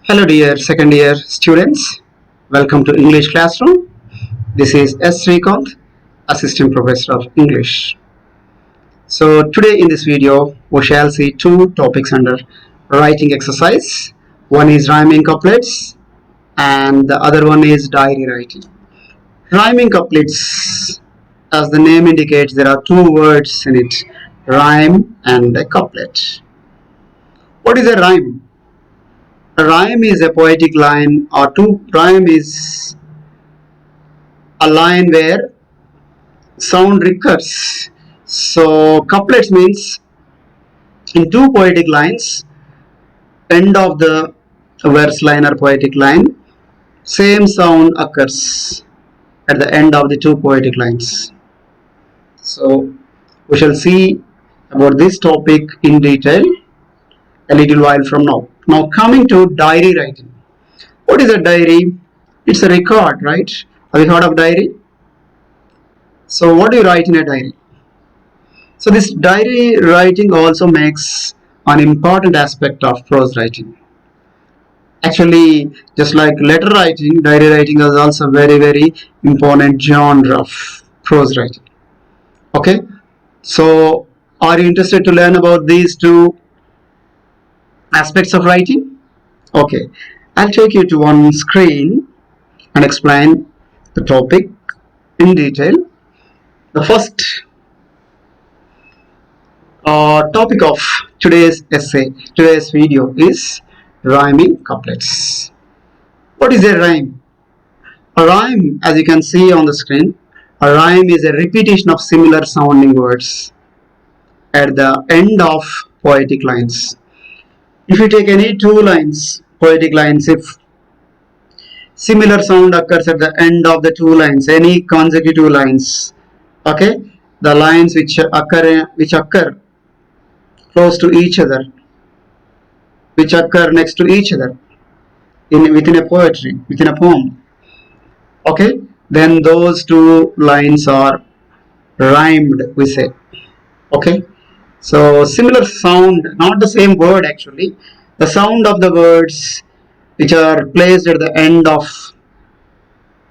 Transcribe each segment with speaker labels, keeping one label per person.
Speaker 1: Hello dear second year students, welcome to English classroom. This is S. Srikanth, Assistant Professor of English. So today in this video we shall see two topics under writing exercise. One is rhyming couplets and the other one is diary writing. Rhyming couplets, as the name indicates, there are two words in it, rhyme and a couplet. What is a rhyme? A rhyme is a poetic line, or rhyme is a line where sound recurs. So couplets means in two poetic lines, end of the verse line or poetic line, same sound occurs at the end of the two poetic lines. So we shall see about this topic in detail a little while from now. Now coming to diary writing. What is a diary? It's a record, right? Have you heard of diary? So what do you write in a diary? So this diary writing also makes an important aspect of prose writing. Actually, just like letter writing, diary writing is also very important genre of prose writing. Okay, so are you interested to learn about these two aspects of writing? Okay, I'll take you to one screen and explain the topic in detail. The first topic of today's video is rhyming couplets. What is a rhyme? A rhyme, as you can see on the screen, a rhyme is a repetition of similar sounding words at the end of poetic lines. If you take any two lines, poetic lines, if similar sound occurs at the end of the two lines, any consecutive lines, okay, the lines which occur close to each other, which occur next to each other within a poetry, within a poem, okay, then those two lines are rhymed, we say. Okay, so similar sound, not the same word actually, the sound of the words which are placed at the end of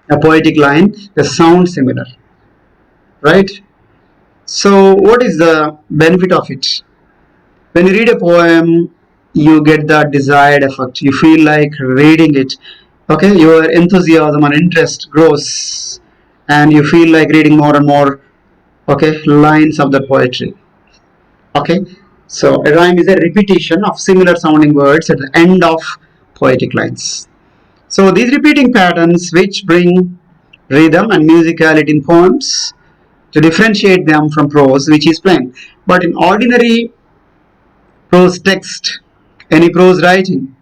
Speaker 1: a poetic line, they sound similar, right? So what is the benefit of it? When you read a poem, you get the desired effect, you feel like reading it, okay, your enthusiasm and interest grows and you feel like reading more and more, okay, lines of the poetry. Okay, so a rhyme is a repetition of similar sounding words at the end of poetic lines. So these repeating patterns which bring rhythm and musicality in poems to differentiate them from prose, which is plain. But in ordinary prose text, any prose writing,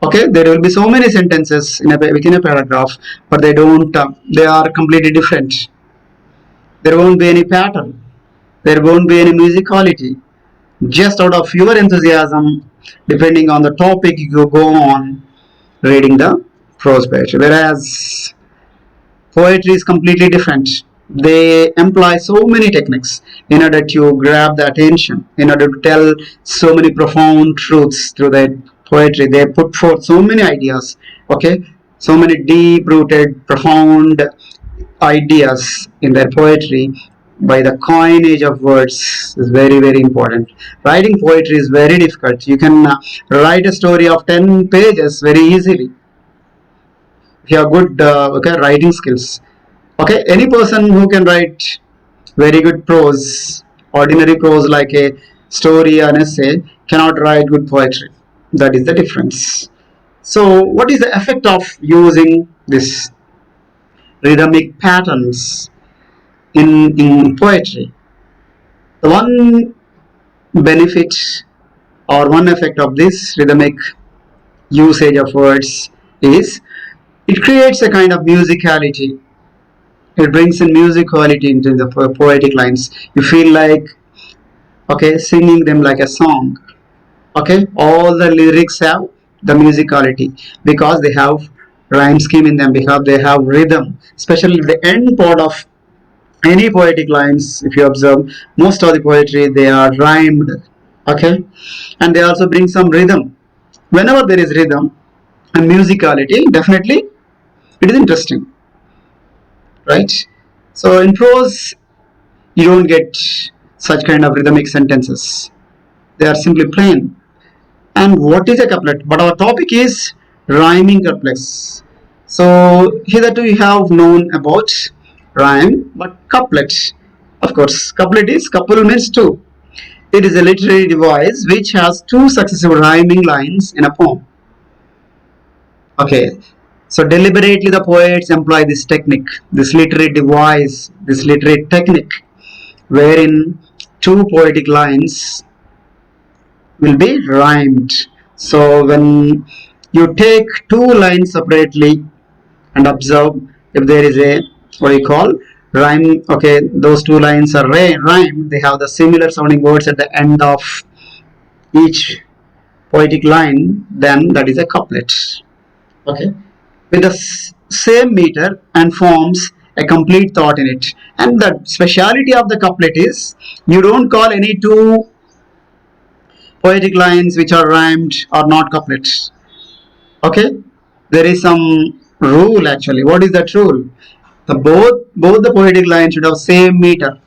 Speaker 1: okay, there will be so many sentences within a paragraph, but they are completely different. There won't be any pattern, there won't be any musicality. Just out of your enthusiasm, depending on the topic, you go on reading the prose poetry. Whereas poetry is completely different. They employ so many techniques in order to grab the attention, in order to tell so many profound truths through their poetry. They put forth so many ideas, okay, so many deep-rooted, profound ideas in their poetry. By the coinage of words is very important. Writing poetry is very difficult. You can write a story of 10 pages very easily if you have good writing skills. Okay, any person who can write very good prose, ordinary prose like a story or an essay, cannot write good poetry. That is the difference. So what is the effect of using this rhythmic patterns in poetry? The one benefit or one effect of this rhythmic usage of words is it creates a kind of musicality. It brings in musicality into the poetic lines. You feel like, okay, singing them like a song. Okay, all the lyrics have the musicality because they have rhyme scheme in them, because they have rhythm. Especially the end part of any poetic lines, if you observe, most of the poetry, they are rhymed, okay, and they also bring some rhythm. Whenever there is rhythm, and musicality, definitely it is interesting, right? So in prose, you don't get such kind of rhythmic sentences. They are simply plain. And what is a couplet? But our topic is rhyming couplets. So hitherto we have known about rhyme, but couplet. Of course, couplet is couple means two. It is a literary device which has two successive rhyming lines in a poem. Okay, so deliberately the poets employ this technique, this literary device, this literary technique, wherein two poetic lines will be rhymed. So when you take two lines separately and observe if there is a what you call rhyme, okay, those two lines are rhymed, they have the similar sounding words at the end of each poetic line, then that is a couplet. Okay, with the same meter and forms a complete thought in it. And the speciality of the couplet is you don't call any two poetic lines which are rhymed or not couplets. Okay, there is some rule actually. What is that rule? The both the poetic lines should have same meter,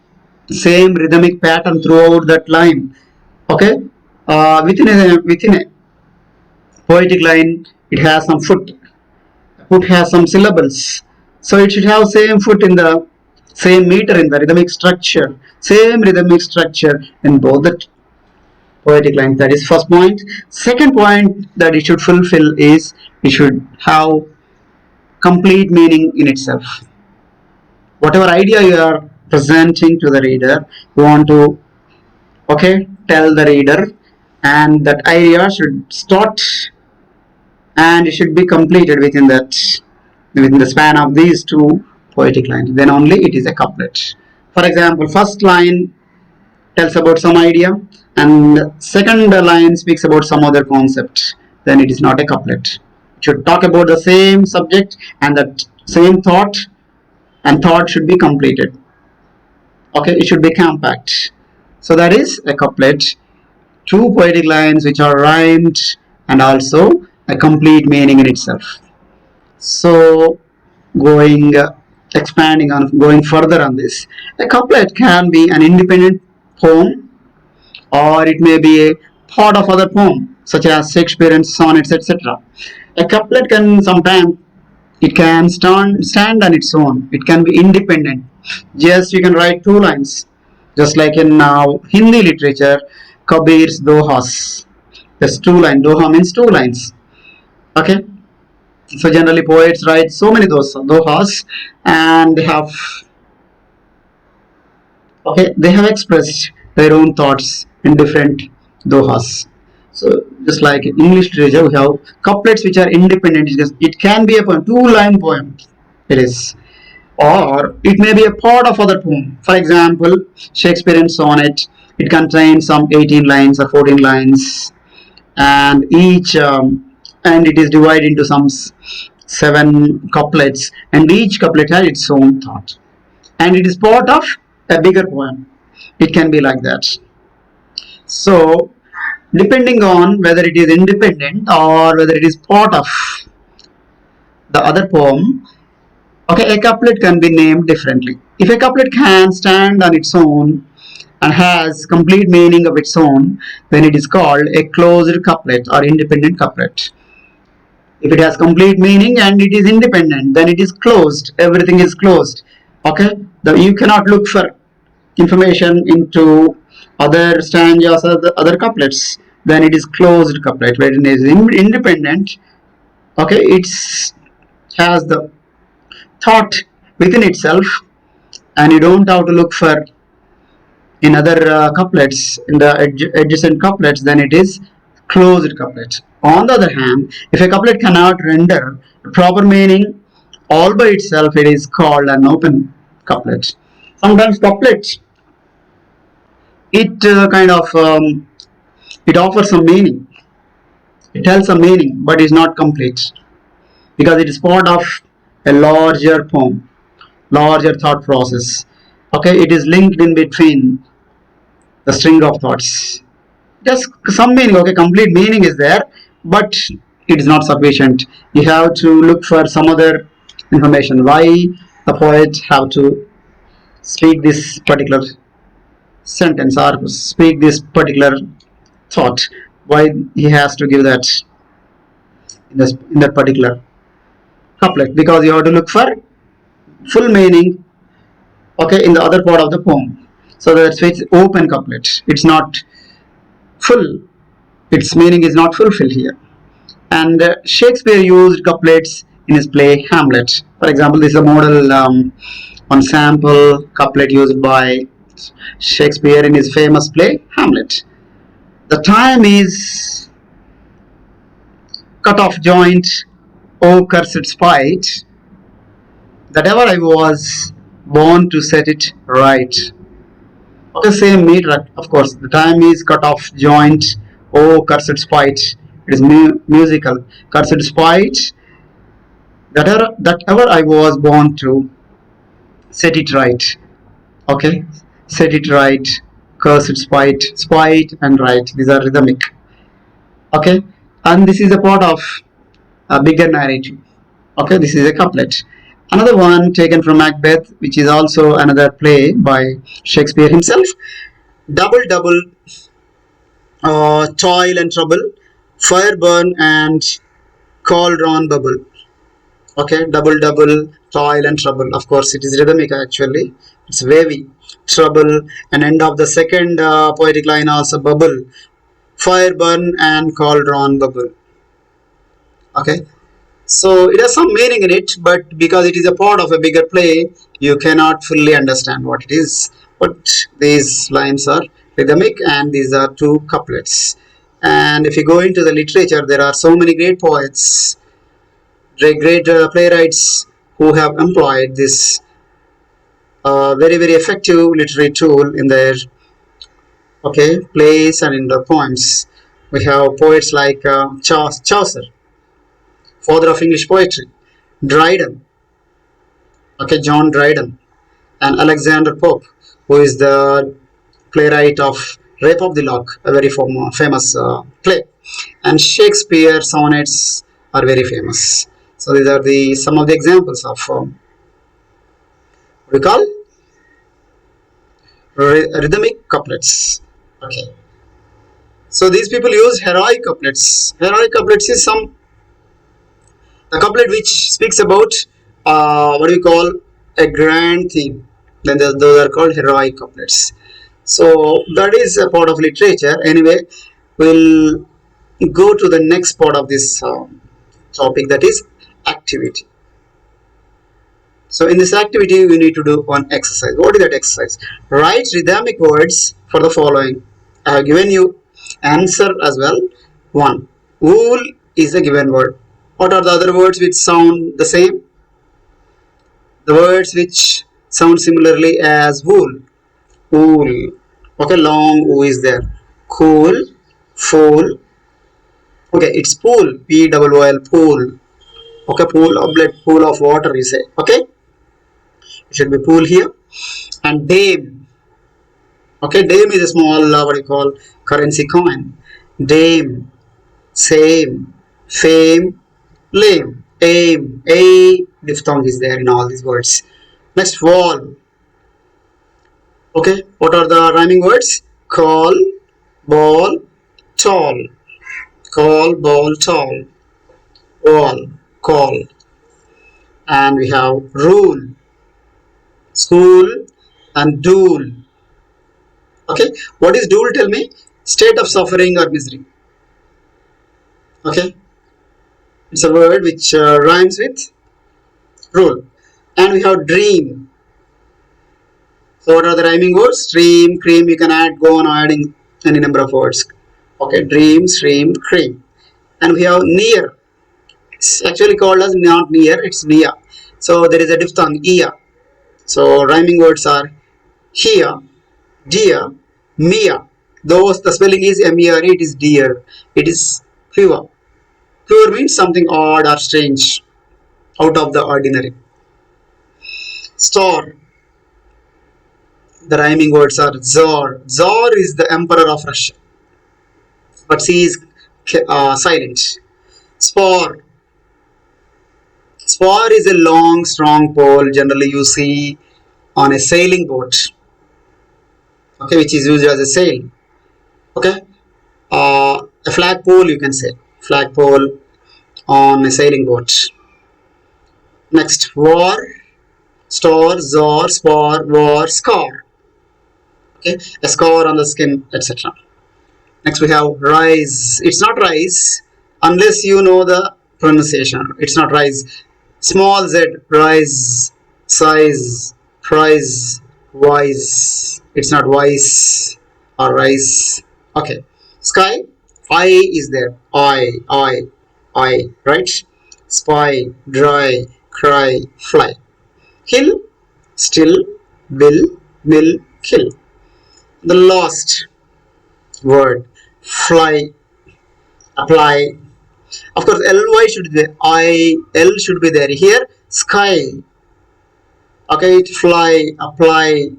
Speaker 1: same rhythmic pattern throughout that line. Okay, within a poetic line, it has some foot. Foot has some syllables, so it should have same foot in the same meter in the rhythmic structure, same rhythmic structure in both the poetic lines. That is first point. Second point that it should fulfill is it should have complete meaning in itself. Whatever idea you are presenting to the reader, you want to tell the reader, and that idea should start and it should be completed within the span of these two poetic lines. Then only it is a couplet. For example, first line tells about some idea and second line speaks about some other concept, then it is not a couplet. It should talk about the same subject and that same thought, and thought should be completed. Okay, it should be compact. So that is a couplet. Two poetic lines which are rhymed and also a complete meaning in itself. So going further on this, a couplet can be an independent poem or it may be a part of other poem such as Shakespearean sonnets, etc. A couplet can sometimes it can stand on its own. It can be independent. Just you can write two lines, just like in now Hindi literature, Kabir's Dohas. There's two lines. Doha means two lines. Okay. So generally poets write so many dohas, and they have expressed their own thoughts in different dohas. So just like in English literature, we have couplets which are independent. It can be a poem, two-line poem. It is, or it may be a part of other poem. For example, Shakespearean sonnet. It contains some 18 lines or 14 lines, and and it is divided into some 7 couplets, and each couplet has its own thought, and it is part of a bigger poem. It can be like that. So depending on whether it is independent or whether it is part of the other poem, okay, a couplet can be named differently. If a couplet can stand on its own and has complete meaning of its own, then it is called a closed couplet or independent couplet. If it has complete meaning and it is independent, then it is closed. Everything is closed. Okay, you cannot look for information into other stanzas or the other couplets. Then it is closed couplet. When it is independent, okay, it's has the thought within itself, and you don't have to look for in other couplets, in the adjacent couplets. Then it is closed couplet. On the other hand, if a couplet cannot render proper meaning all by itself, it is called an open couplet. Sometimes couplet it it offers some meaning, it tells some meaning, but is not complete because it is part of a larger poem, larger thought process. Okay, it is linked in between the string of thoughts. Just some meaning, okay, complete meaning is there, but it is not sufficient. You have to look for some other information. Why the poet have to speak this particular sentence or speak this particular thought? Why he has to give that in that particular couplet? Because you have to look for full meaning, okay, in the other part of the poem. So that's why it's open couplet. It's not full. Its meaning is not fulfilled here. And Shakespeare used couplets in his play Hamlet. For example, this is a model on sample couplet used by Shakespeare in his famous play Hamlet. The time is cut off joint, oh cursed spite, that ever I was born to set it right. Okay, same meter, of course. The time is cut off joint, oh cursed spite. It is musical. Cursed spite, that ever I was born to set it right. Okay, set it right. Cursed spite, spite and right. These are rhythmic. Okay, and this is a part of a bigger narrative. Okay, this is a couplet. Another one taken from Macbeth, which is also another play by Shakespeare himself. Double, double, toil and trouble, fire burn and cauldron bubble. Okay, double, double, toil and trouble. Of course, it is rhythmic actually. It's wavy. Trouble, and end of the second poetic line also bubble, fire burn and cauldron bubble. Okay, so it has some meaning in it, but because it is a part of a bigger play, you cannot fully understand what it is. But these lines are rhythmic, and these are two couplets. And if you go into the literature, there are so many great poets, great playwrights who have employed this very very effective literary tool in their plays and in their poems. We have poets like Chaucer, father of English poetry, Dryden, John Dryden, and Alexander Pope, who is the playwright of Rape of the Lock, a very famous play, and Shakespeare sonnets are very famous. So these are some of the examples of we call rhythmic couplets. Okay, so these people use heroic couplets. Heroic couplets is a couplet which speaks about what we call a grand theme. Then those are called heroic couplets. So that is a part of literature. Anyway, we'll go to the next part of this topic, that is activity. So in this activity, we need to do one exercise. What is that exercise? Write rhythmic words for the following. I have given you answer as well. 1. Wool is a given word. What are the other words which sound the same? The words which sound similarly as wool. Wool. Okay, long O is there. Cool, fool. Okay, it's pool. P-O-O-L, pool. Okay, pool of water, you say. Okay, it should be pool here. And dame. Okay, dame is a small what you call currency coin. Dame, same, fame, lame, aim, a diphthong is there in all these words. Next, wall. Okay, what are the rhyming words? Call, ball, tall. Call, ball, tall. Wall, call. And we have rule, school, and duel. Okay, what is duel? Tell me. State of suffering or misery. Okay, it's a word which rhymes with rule. And we have dream. So what are the rhyming words? Stream, cream. You can go on adding any number of words. Okay, dream, stream, cream. And we have near. It's actually called as not near, it's near. So there is a diphthong, ear. So rhyming words are here, dear, Mia. Though the spelling is M-E-R-E, it is dear. It is pure. Pure means something odd or strange, out of the ordinary. Star. The rhyming words are Tsar. Tsar is the emperor of Russia, but he is silent. Spar. Spar is a long, strong pole generally you see on a sailing boat, okay, which is used as a sail. Okay, a flagpole you can say, flagpole on a sailing boat. Next, war, store, zor, spore, war, scar. Okay, a scar on the skin, etc. Next, we have rise. It's not rise unless you know the pronunciation. It's not rise. Small z, rise, size, prize, wise. It's not wise or rise. Okay. Sky, I is there. I, right? Spy, dry, cry, fly. Hill, still, will, mill, kill. The lost word, fly, apply. Of course, ly should be there. L should be there. Here, sky. Okay, fly, apply,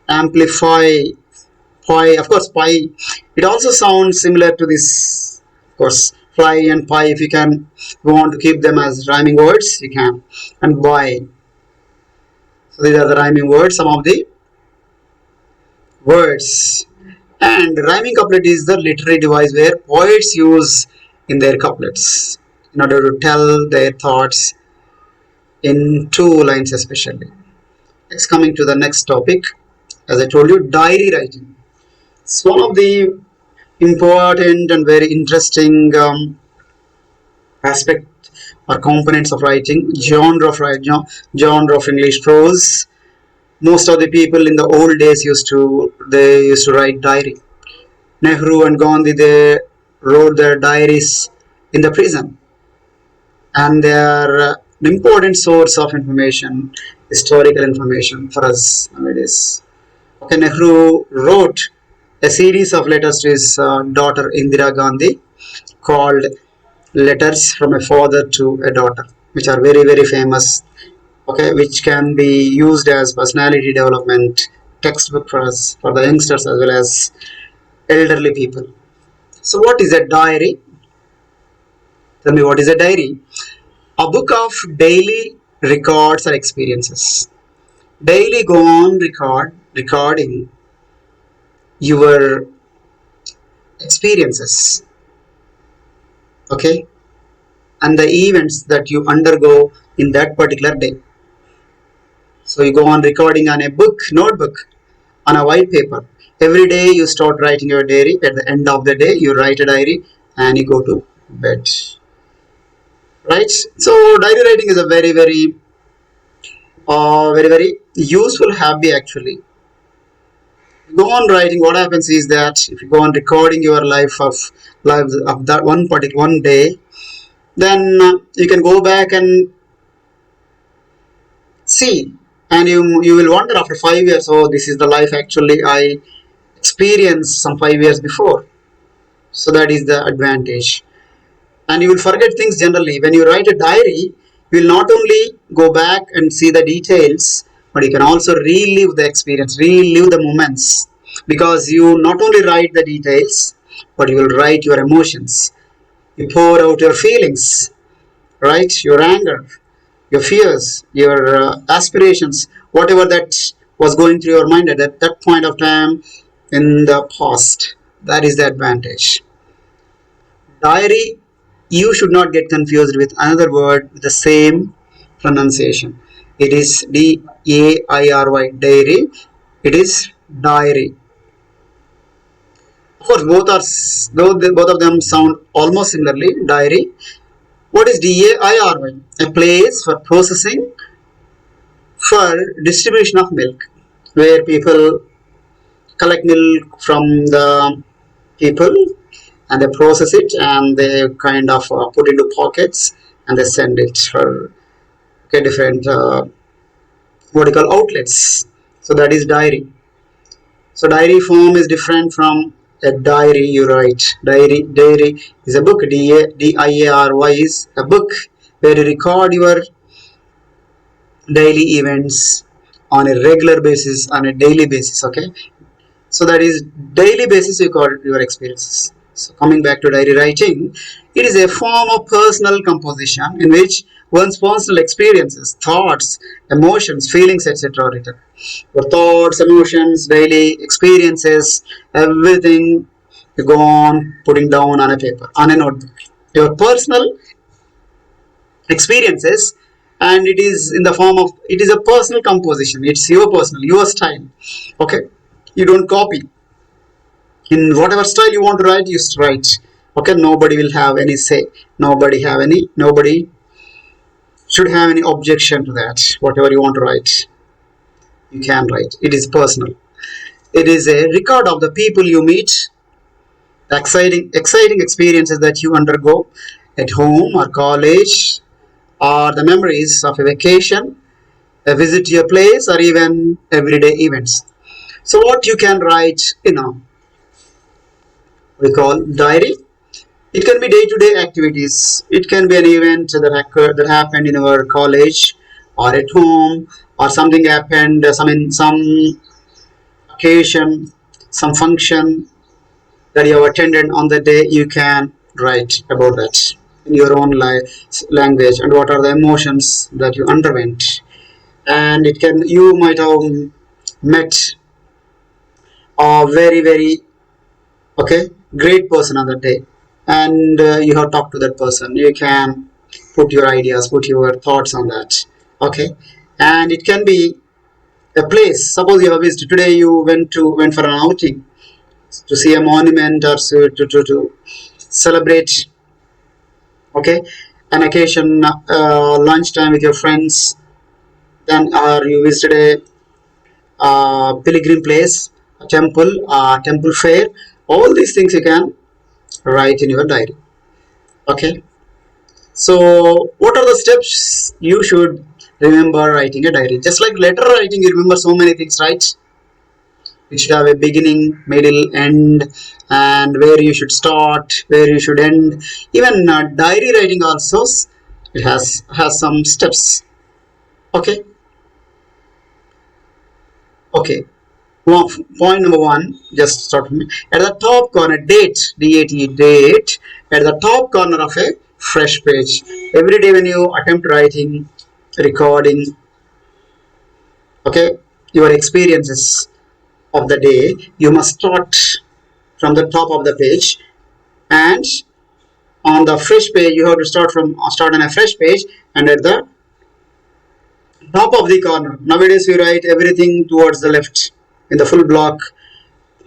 Speaker 1: amplify, pi. Of course, pi. It also sounds similar to this. Of course, fly and pi. If you can go on to keep them as rhyming words, you can. And buy. So these are the rhyming words. Some of the words. And rhyming couplet is the literary device where poets use in their couplets in order to tell their thoughts in 2 lines especially. Next, coming to the next topic, as I told you, diary writing. It's one of the important and very interesting aspect or components of writing, genre of English prose. Most of the people in the old days used to write diary. Nehru and Gandhi, they wrote their diaries in the prison, and they are an important source of information, historical information for us nowadays. Okay, Nehru wrote a series of letters to his daughter Indira Gandhi called Letters from a Father to a Daughter, which are very, very famous. Okay, which can be used as personality development textbook for us, for the youngsters as well as elderly people. So, what is a diary? Tell me, what is a diary? A book of daily records or experiences. Daily go on recording your experiences, okay, and the events that you undergo in that particular day. So you go on recording on a notebook, on a white paper. Every day you start writing your diary. At the end of the day, you write a diary and you go to bed. Right? So diary writing is a very useful hobby actually. Go on writing. What happens is that if you go on recording your lives of that one particular one day, then you can go back and see, and you will wonder after 5 years, oh, this is the life actually I experienced some 5 years before. So that is the advantage. And you will forget things generally. When you write a diary, you will not only go back and see the details, but you can also relive the experience, relive the moments. Because you not only write the details, but you will write your emotions. You pour out your feelings, right? Your anger, your fears, your aspirations, whatever that was going through your mind at that point of time in the past. That is the advantage. Diary, you should not get confused with another word with the same pronunciation. It is D-A-I-R-Y, diary. It is diary. Of course, both of them sound almost similarly. Diary. What is DAIRY? A place for processing, for distribution of milk, where people collect milk from the people and they process it and they kind of put into pockets and they send it for different what you call outlets. So that is diary. So diary form is different from a diary you write. Diary is a book. DIARY is a book where you record your daily events on a regular basis, on a daily basis. Okay, so that is daily basis you record your experiences. So coming back to diary writing, it is a form of personal composition in which one's personal experiences, thoughts, emotions, feelings, etc. are written. Your thoughts, emotions, daily experiences, everything you go on putting down on a paper, on a notebook. Your personal experiences, and it is in the form of, it is a personal composition. It's your personal, your style. Okay, you don't copy. In whatever style you want to write, you write. Okay, nobody will have any say. Nobody should have any objection to that. Whatever you want to write, you can write. It is personal. It is a record of the people you meet, the exciting experiences that you undergo at home or college, or the memories of a vacation, a visit to your place, or even everyday events. So what you can write, we call diary. It can be day-to-day activities. It can be an event that happened in our college or at home, or something happened, some occasion, some function that you have attended on the day. You can write about that in your own language, and what are the emotions that you underwent. And it can, you might have met a very okay great person on that day, and you have talked to that person. You can put your ideas, put your thoughts on that. Okay, and it can be a place. Suppose you have visited today, you went for an outing to see a monument, or to celebrate, okay, an occasion, lunchtime with your friends. Then, or you visited a pilgrim place, a temple, temple fair. All these things you can write in your diary. Okay, so what are the steps you should remember writing a diary? Just like letter writing, you remember so many things, right? It should have a beginning, middle, end, and where you should start, where you should end. Even diary writing also, it has some steps. Okay, okay. Point number one, just start with me. At the top corner, date, date, at the top corner of a fresh page. Every day when you attempt writing, recording, okay, your experiences of the day, you must start from the top of the page, and on the fresh page you have to start on a fresh page, and at the top of the corner. Nowadays we write everything towards the left in the full block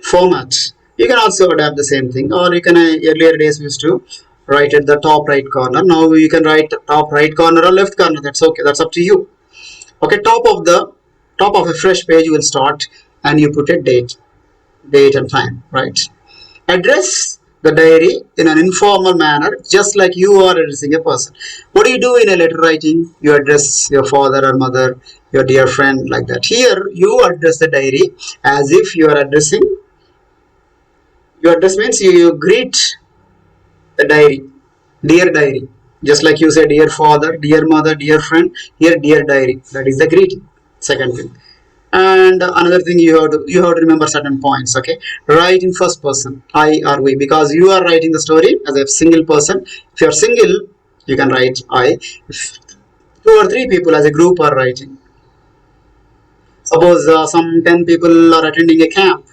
Speaker 1: format. You can also adapt the same thing, or you can, earlier days we used to write at the top right corner. Now you can write top right corner or left corner. That's okay. That's up to you. Okay, top of a fresh page you will start, and you put a date and time. Right. Address the diary in an informal manner, just like you are addressing a person. What do you do in a letter writing? You address your father or mother, your dear friend, like that. Here you address the diary as if you are addressing. Your address means you greet the diary, dear diary. Just like you say, dear father, dear mother, dear friend. Here, dear diary. That is the greeting. Second thing. And another thing, you have to remember certain points. Okay, write in first person, I or we, because you are writing the story as a single person. If you are single, you can write I. If two or three people as a group are writing, suppose some 10 people are attending a camp,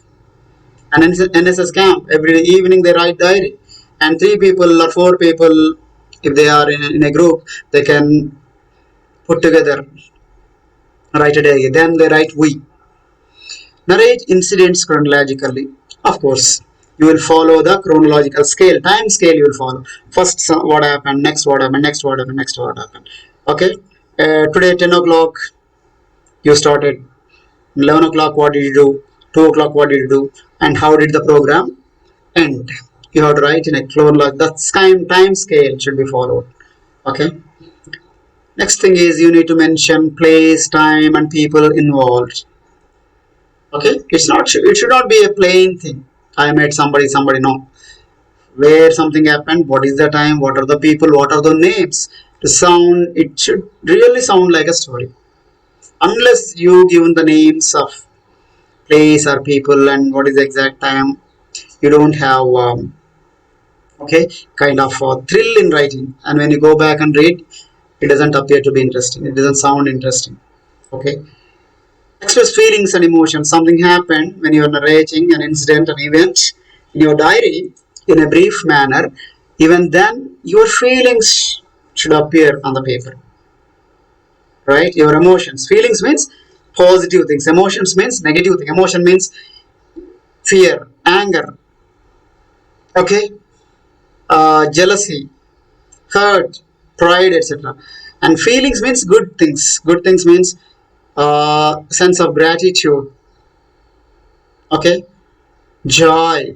Speaker 1: an NSS camp. Every evening they write diary, and 3 people or 4 people, if they are in a group, they can put together, write a diary. Then they write we. Narrate incidents chronologically. Of course, you will follow the chronological scale, time scale. You will follow. First, what happened, next what happened, next what happened, next what happened. Okay. Today 10 o'clock you started. 11 o'clock what did you do? 2 o'clock what did you do? And how did the program end? You have to write in a chronological. The time scale should be followed. Okay. Next thing is, you need to mention place, time, and people involved. Okay, it should not be a plain thing. I met somebody. No, where something happened, what is the time, what are the people, what are the names. To sound, it should really sound like a story. Unless you given the names of place or people and what is the exact time, you don't have Okay, kind of thrill in writing, and when you go back and read, it doesn't appear to be interesting, it doesn't sound interesting. Okay, express feelings and emotions. Something happened when you are narrating an incident, an event in your diary in a brief manner. Even then your feelings should appear on the paper, right? Your emotions, feelings means positive things, emotions means negative thing. Emotion means fear, anger, okay, jealousy, hurt, pride, etc. And feelings means good things. Good things means sense of gratitude, okay, joy,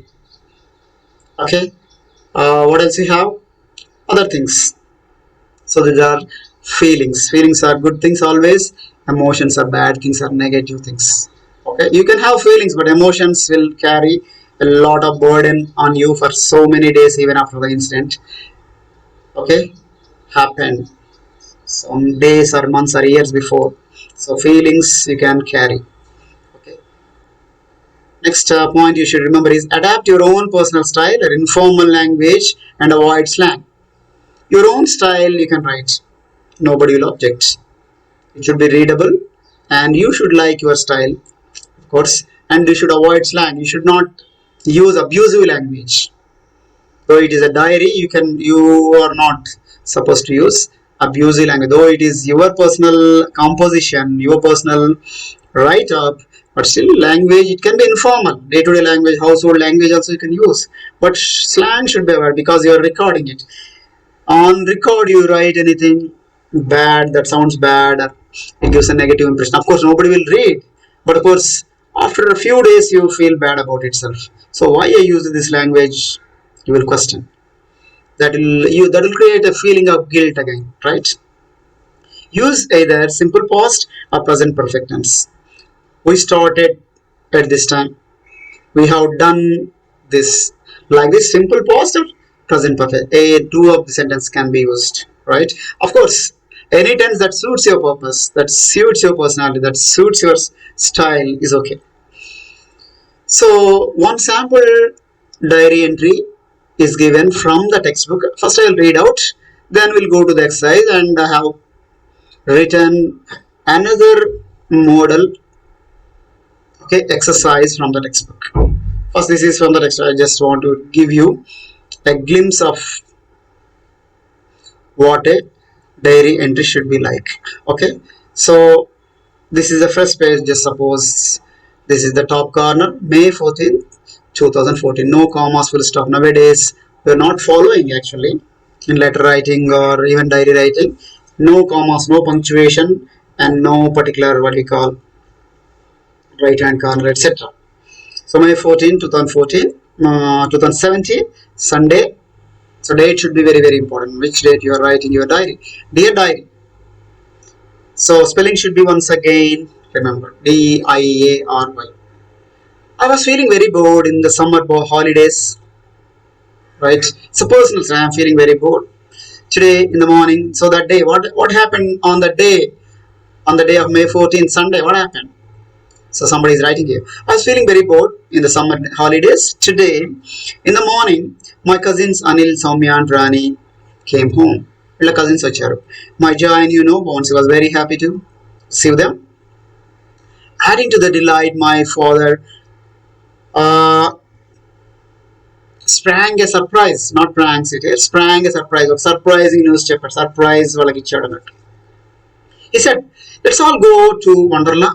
Speaker 1: okay. What else we have? Other things. So these are feelings. Feelings are good things always. Emotions are bad things, are negative things. Okay, you can have feelings, but emotions will carry a lot of burden on you for so many days, even after the incident. Okay, happened some days or months or years before. So feelings you can carry. Okay. Next point you should remember is adapt your own personal style or informal language and avoid slang. Your own style you can write. Nobody will object. It should be readable, and you should like your style, of course. And you should avoid slang. You should not use abusive language. Though it is a diary, you are not supposed to use abusive language. Though it is your personal composition, your personal write up, but still language it can be informal, day to day language, household language also you can use. But slang should be avoided because you are recording it. On record you write anything bad that sounds bad, or it gives a negative impression, of course nobody will read, but of course after a few days you feel bad about itself. So why I use this language, you will question. That will create a feeling of guilt again, right? Use either simple past or present perfect tense. We started at this time, we have done this, like this. Simple past or present perfect, a two of the sentence can be used, right? Of course any tense that suits your purpose, that suits your personality, that suits your style is okay. So one sample diary entry is given from the textbook. First I'll read out, then we'll go to the exercise, and I have written another model, okay, exercise from the textbook. First, this is from the text. I just want to give you a glimpse of what a diary entry should be like. Okay, so this is the first page. Just suppose this is the top corner, May 14th, 2014. No commas, full stop. Nowadays, we're not following actually in letter writing or even diary writing. No commas, no punctuation, and no particular what we call right hand corner, etc. So May 14, 2014, 2017, Sunday. So date should be very very important. Which date you are writing your diary? Dear diary. So spelling should be once again, remember, Diary. I was feeling very bored in the summer holidays, right? It's a personal thing. I'm feeling very bored today in the morning. So that day, what happened on the day? On the day of May 14th, Sunday, what happened? So somebody is writing here. I was feeling very bored in the summer holidays. Today, in the morning, my cousins Anil, Soumya and Rani came home. My cousins వచ్చారు. My joy and Bouncy was very happy to see them. Adding to the delight, my father sprang a surprise, not pranks it is, sprang a surprise of surprising news chapter. Surprise వాళ్ళకి ఇచ్చాడు అన్నట్టు. He said, let's all go to Wonderla.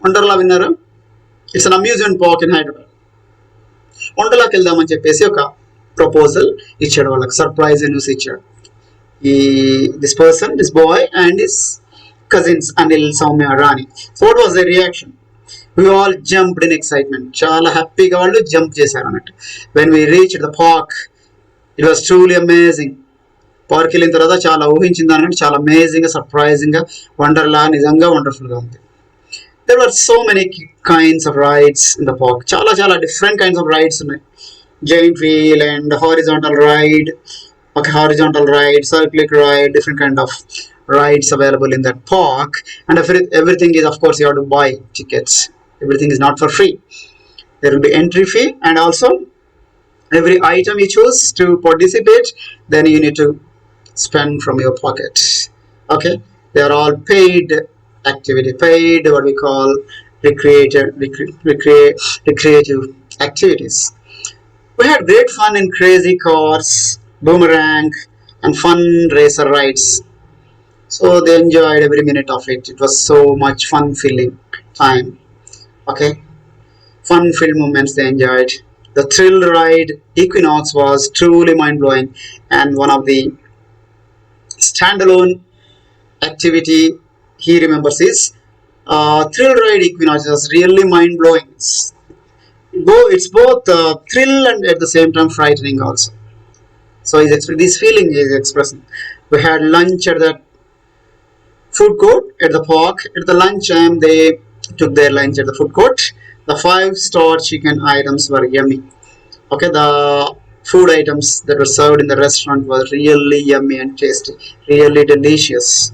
Speaker 1: Wonderla విన్నారా? It's an amusement park in Hyderabad. వండర్లాకి వెళ్దామని చెప్పేసి ఒక proposal ఇచ్చాడు వాళ్ళకి, సర్ప్రైజ్ న్యూస్ ఇచ్చాడు. ఈ this boy and his cousins Anil, Soumya, Rani. So what was the reaction? We all jumped in excitement. చాలా హ్యాపీగా వాళ్ళు జంప్ చేశారు అన్నట్టు. When we reach the park it was truly amazing. Park వెళ్ళిన తర్వాత చాలా ఊహించిన దానికంటే చాలా అమేజింగ్గా, సర్ప్రైజింగ్గా, వండర్లా నిజంగా వండర్ఫుల్గా ఉంది. There were so many kinds of rides in the park. Chala different kinds of rides ఉన్నాయి. Giant wheel and horizontal ride, okay, horizontal ride, cyclic ride, different kind of rides available in that park. And everything is, of course, you have to buy tickets. Everything is not for free. There will be entry fee and also Every item you choose to participate, then you need to spend from your pocket. Okay, they are all paid activity, paid what we call recreative activities. We had great fun in crazy cars, boomerang, and fun racer rides. So they enjoyed every minute of it. It was so much fun filling time. Okay, fun filled moments they enjoyed. The thrill ride Equinox was truly mind blowing, and one of the standalone activity he remembers is thrill ride Equinox was really mind blowing. It's both thrill and at the same time frightening also. So this feeling is expressing. We had lunch at the food court at the park. At the lunch time, they took their lunch at the food court. The five-star chicken items were yummy. Okay, the food items that were served in the restaurant were really yummy and tasty, really delicious.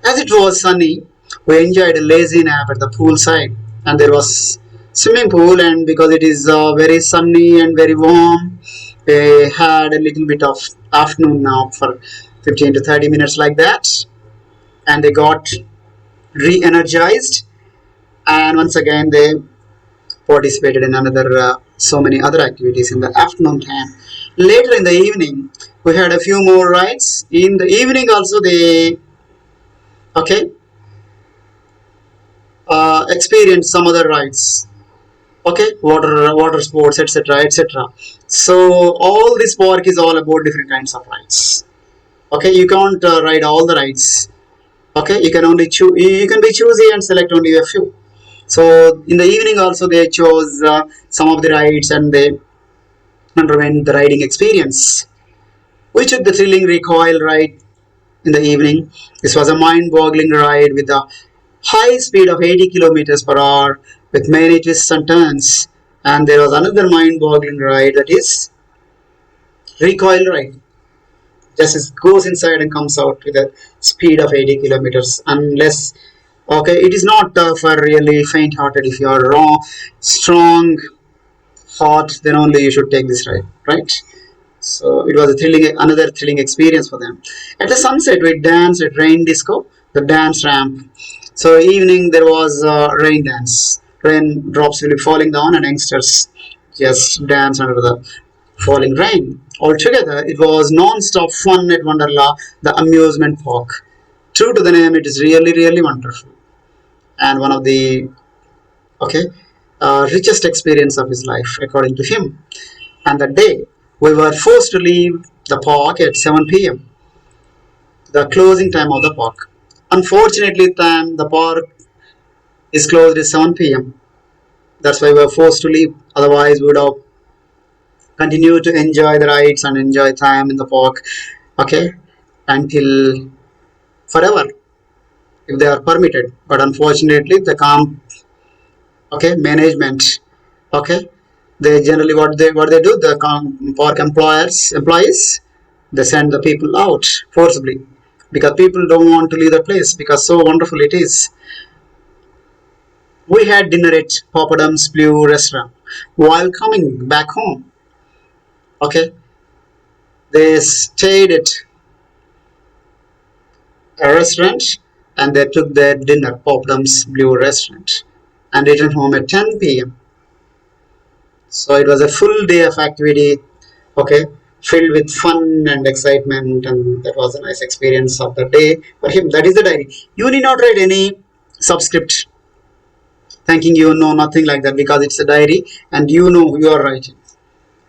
Speaker 1: As it was sunny, we enjoyed a lazy nap at the poolside, and there was swimming pool. And because it is very sunny and very warm, we had a little bit of afternoon nap for 15 to 30 minutes like that, and they got re-energized. And once again, they participated in another so many other activities in the afternoon time. Later in the evening, we had a few more rides. In the evening, also they okay experienced some other rides. Okay, water sports, etc., etc. So all this park is all about different kinds of rides. Okay, you can't ride all the rides. Okay, you can only choose. You can be choosy and select only a few. So in the evening also they chose some of the rides and they underwent the riding experience. We took the thrilling recoil ride in the evening. This was a mind-boggling ride with a high speed of 80 kilometers per hour with many twists and turns. And there was another mind-boggling ride, that is recoil ride. Just it goes inside and comes out with a speed of 80 kilometers. Unless okay, it is not for really faint-hearted. If you are raw, strong, hot, then only you should take this ride, right? So it was a another thrilling experience for them. At the sunset, we danced at rain disco, the dance ramp. So evening there was rain dance. Rain drops will be falling down, and youngsters just dance under the falling rain. Altogether, it was non-stop fun at Wonderla, the amusement park. True to the name, it is really, really wonderful, and one of the okay richest experience of his life, according to him. And that day, we were forced to leave the park at 7 p.m., the closing time of the park. Unfortunately, time the park is closed at 7 p.m. That's why we were forced to leave. Otherwise, we would have continued to enjoy the rides and enjoy time in the park, okay, until forever if they are permitted. But unfortunately, the okay management, okay, they generally what they do, the park employees, they send the people out forcibly because people don't want to leave the place because so wonderful it is. We had dinner at Papadum's Blue restaurant while coming back home. Okay, they stayed at a restaurant and they took their dinner, Papadum's Blue restaurant, and returned home at 10 p.m. So it was a full day of activity, okay, filled with fun and excitement, and that was a nice experience of the day for him. That is the diary. You need not write any subscript thanking you, no, nothing like that, because it's a diary and you know you are writing.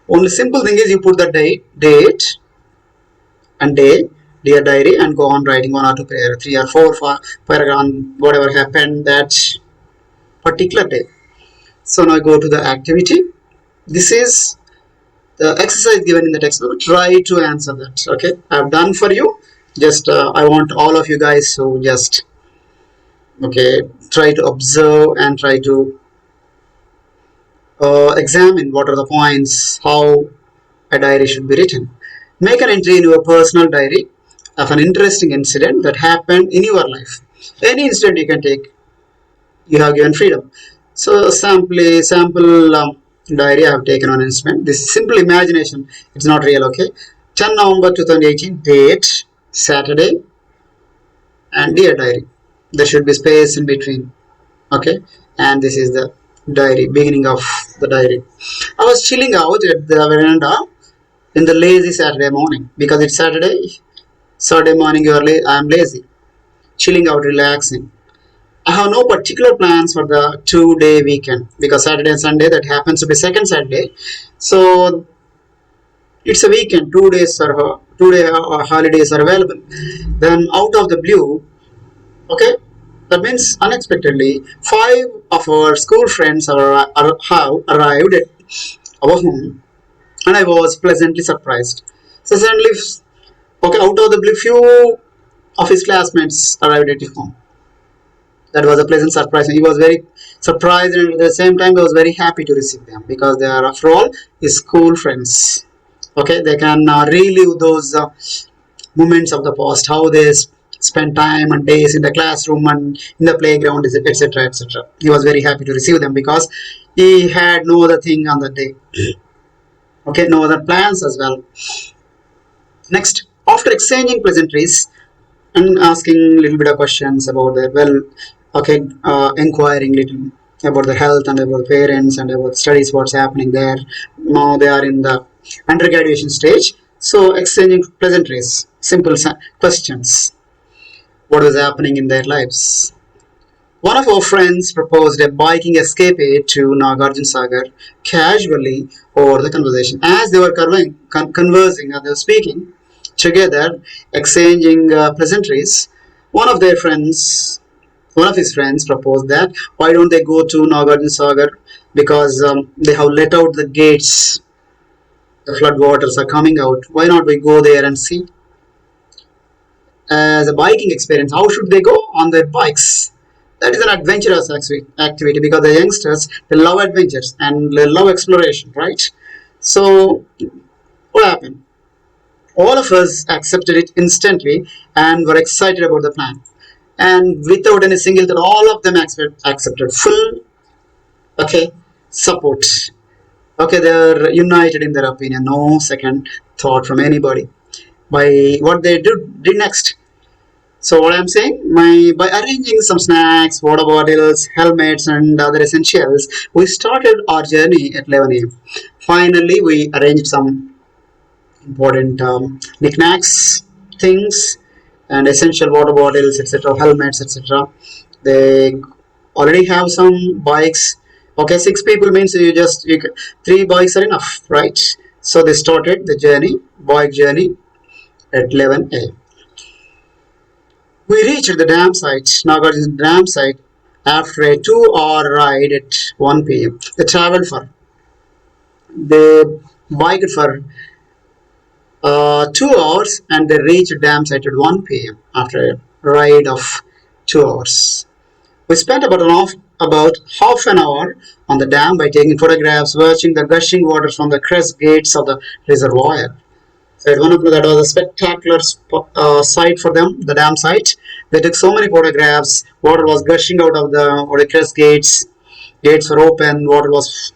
Speaker 1: Only simple thing is you put the date and day, dear diary, and go on writing one or two, 3 or 4 paragraph, whatever happened that particular day. So now I go to the activity. This is the exercise given in the textbook. Try to answer that. Okay, I've done for you. Just I want all of you guys to just okay try to observe and try to examine what are the points, how a diary should be written. Make an entry in your personal diary of an interesting incident that happened in your life. Any incident you can take. You have given freedom. So sample diary I have taken on instrument. This is simple imagination. It's not real, okay? 10 November 2018, date, Saturday, and dear diary. There should be space in between, okay? And this is the diary, beginning of the diary. I was chilling out at the veranda in the lazy Saturday morning because it's Saturday. Saturday morning, I'm lazy, chilling out, relaxing. I have no particular plans for the 2 day weekend because Saturday and Sunday that happens to be second Saturday. So it's a weekend, 2 days or 2 day holidays are available. Then out of the blue, okay, that means unexpectedly, five of our school friends have arrived at our home, and I was pleasantly surprised. So suddenly, okay, out of the blue, few of his classmates arrived at his home. That was a pleasant surprise. He was very surprised, and at the same time, he was very happy to receive them because they are, after all, his school friends. Okay, they can relive those moments of the past, how they spent time and days in the classroom and in the playground, etc., etc. He was very happy to receive them because he had no other thing on the day. Okay, no other plans as well. Next, after exchanging pleasantries and asking a little bit of questions about the okay, inquiring little about the health and about the parents and about studies, what's happening there. Now they are in the undergraduation stage, so exchanging pleasantries, simple questions, what was happening in their lives. One of our friends proposed a biking escapade to Nagarjun Sagar casually over the conversation. As they were conversing, they were speaking together, exchanging pleasantries, one of their friends, one of his friends proposed that why don't they go to Nagarjun Sagar because they have let out the gates, the flood waters are coming out. Why not we go there and see? As a biking experience, how should they go? On their bikes. That is an adventurous activity because the youngsters, they love adventures and they love exploration, right? So what happened? All of us accepted it instantly and were excited about the plan. And without any single thought, all of them accepted full, okay, support. Okay, they're united in their opinion, no second thought from anybody. By what they did next. So what I'm saying, by arranging some snacks, water bottles, helmets, and other essentials, we started our journey at 11 a.m. Finally, we arranged some important knickknacks, things, and essential water bottles, etc., helmets, etc. They already have some bikes. Okay, 6 people means three bikes are enough, right? So they started the journey, bike journey, at 11 a.m. We reached the dam site, Nagarjuna dam site, after a 2 hour ride at 1 p.m. They biked for 2 hours and they reached dam site at 1 p.m. after a ride of 2 hours. We spent about half an hour on the dam by taking photographs, watching the gushing water from the crest gates of the reservoir. So that was a spectacular site for them, the dam site. They took so many photographs. Water was gushing out of the crest gates. Gates were open. Water was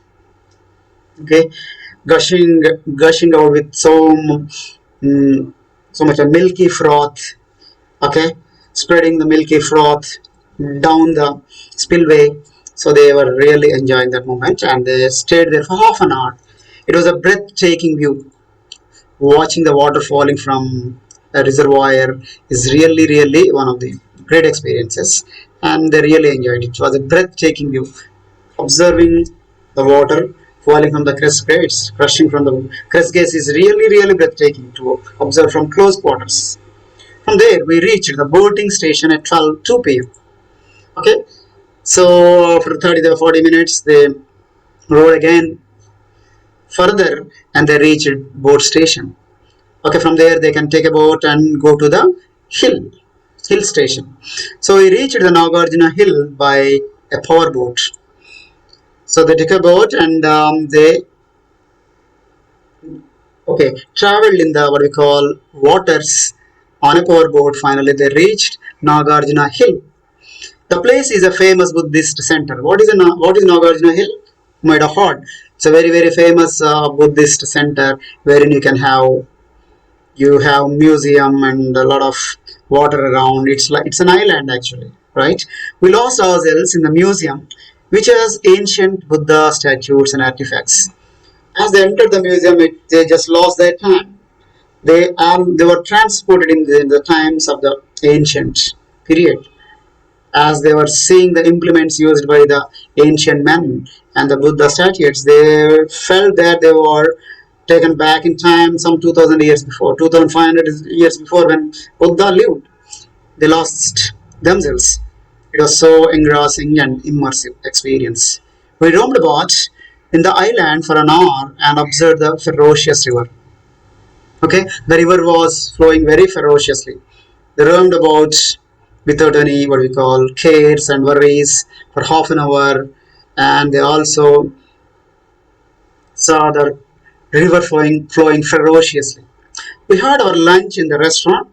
Speaker 1: okay, gushing out with so much a milky froth. Okay, spreading the milky froth down the spillway. So they were really enjoying that moment, and they stayed there for half an hour. It was a breathtaking view. Watching the water falling from a reservoir is really one of the great experiences, and they really enjoyed it. It was a breathtaking view. Observing the water falling from the crest gates, crushing from the crest gates is really breathtaking to observe from close quarters. From there, we reached the boating station at 2 p.m. Okay, so for 30 to 40 minutes, they rode again further and they reached boat station. Okay, from there they can take a boat and go to the hill station. So we reached the Nagarjuna hill by a power boat. So they took a boat and they traveled in the what we call waters on a power boat. Finally, they reached Nagarjuna hill. The place is a famous Buddhist center. What is Nagarjuna hill? You might have heard. It's a very famous Buddhist center wherein you have museum and a lot of water around. It's like it's an island actually, right? We lost ourselves in the museum, which has ancient Buddha statues and artifacts. As they entered the museum, they just lost their time. They were transported in the times of the ancient period, as they were seeing the implements used by the ancient men and the Buddha statues. They felt that they were taken back in time some 2000 years before, 2500 years before when Buddha lived. They lost themselves. It was so engrossing and immersive experience. We roamed about in the island for an hour and observed the ferocious river. Okay, the river was flowing very ferociously. They roamed about without any what we call cares and worries for half an hour, and they also saw the river flowing ferociously. We had our lunch in the restaurant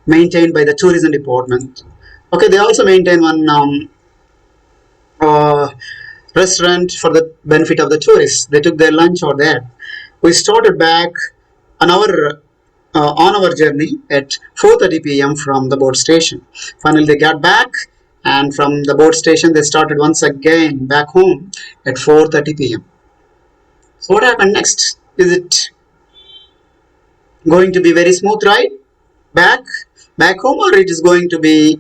Speaker 1: maintained by the tourism department. Okay, they also maintain one uh, restaurant for the benefit of the tourists. They took their lunch over there. We started back an hour on our journey at 4:30 p.m. from the boat station. Finally, they got back, and from the boat station, they started once again back home at 4:30 p.m. So, what happened next? Is it going to be very smooth ride back back home, or it is going to be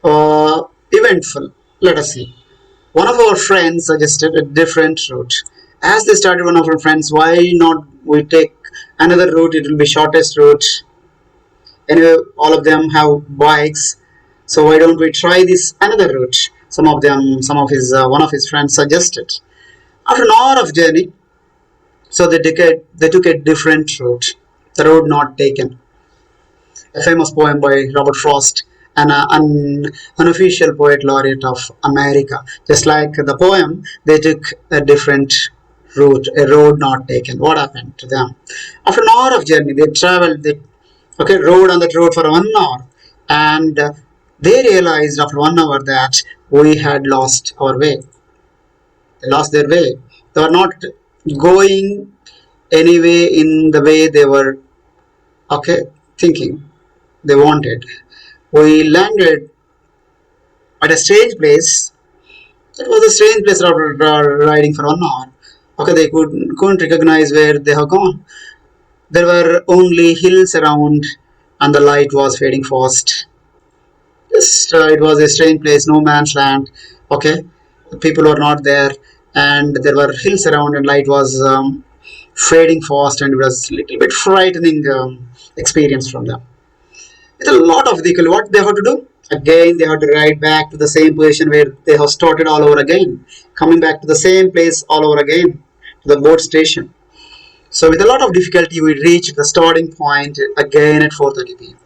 Speaker 1: eventful? Let us see. One of our friends suggested a different route. As they started, one of our friends, why not we take another route? It will be shortest route. Anyway, all of them have bikes, so why don't we try this another route? One of his friends suggested. After an hour of journey, so they took a different route, the road not taken. A famous poem by Robert Frost, an unofficial poet laureate of America. Just like the poem, they took a different route, a road not taken. What happened to them? After an hour of journey, they traveled, rode on that road for 1 hour, and they realized after 1 hour that we had lost our way. They lost their way. They were not going anyway in the way they were thinking they wanted. We landed at a strange place. It was a strange place after riding for 1 hour. Okay, they couldn't recognize where they have gone. There were only hills around, and the light was fading fast. It was a strange place, no man's land. Okay, people were not there, and there were hills around, and light was fading fast, and it was a little bit frightening experience from them. With a lot of difficulty, what they have to do? Again, they have to ride back to the same position where they have started all over again, coming back to the same place all over again, to the boat station. So with a lot of difficulty, we reached the starting point again at 4:30 p.m.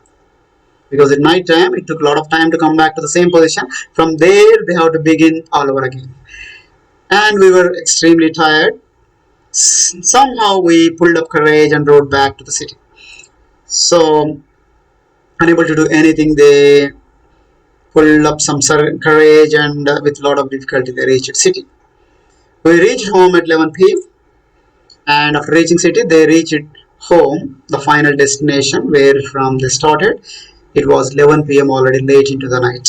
Speaker 1: Because at night time, it took a lot of time to come back to the same position. From there, they have to begin all over again. And we were extremely tired. Somehow we pulled up courage and rode back to the city. So, unable to do anything, they pulled up some courage, and with a lot of difficulty, they reached the city. We reached home at 11 p.m. and after reaching city, they reached home, the final destination where from they started. It was 11 p.m. already late into the night.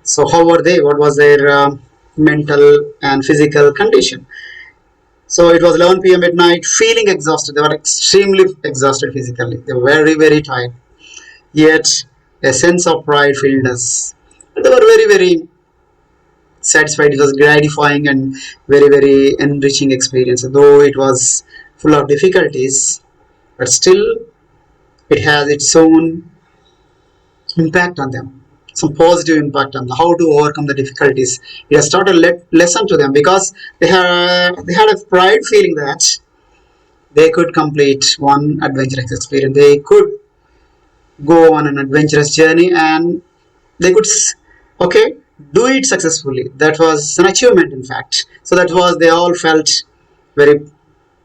Speaker 1: So how were they? What was their mental and physical condition? So it was 11 p.m. at night, feeling exhausted. They were extremely exhausted physically. They were very tired. Yet a sense of pride filled us. They were very satisfied. It was gratifying and very enriching experience. Though it was full of difficulties, but still it has its own impact on them, some positive impact on how to overcome the difficulties. It has taught a lesson to them because they had a pride feeling that they could complete one adventurous experience. They could go on an adventurous journey, and they could do it successfully. That was an achievement, in fact. So that was, they all felt very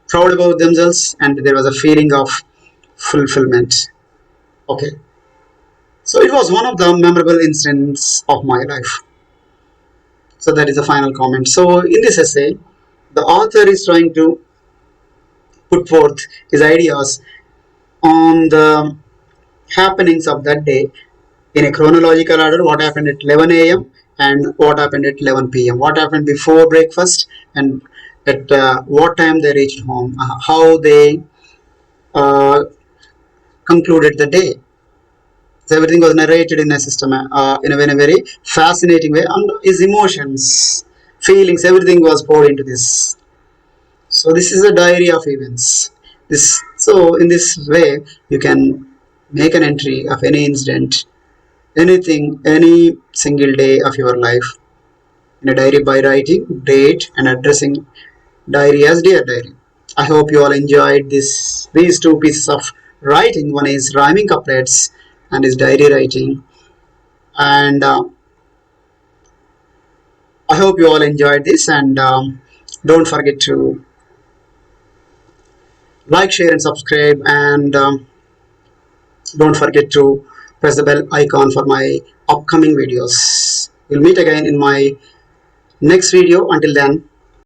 Speaker 1: proud about themselves, and there was a feeling of fulfillment. Okay, so it was one of the memorable incidents of my life. So that is the final comment. So in this essay, The author is trying to put forth his ideas on the happenings of that day in a chronological order. What happened at 11 a.m. and what happened at 11 p.m. What happened before breakfast and at what time they reached home. How they uh, concluded the day. So everything was narrated in a system, in a very fascinating way, and his emotions, feelings, everything was poured into this. So this is a diary of events. This so in this way you can make an entry of any incident, anything, any single day of your life in a diary by writing date and addressing diary as dear diary. I hope you all enjoyed these two pieces of writing. One is rhyming couplets and is diary writing. And I hope you all enjoyed this. And don't forget to like, share, and subscribe. And don't forget to press the bell icon for my upcoming videos. We'll meet again in my next video. Until then,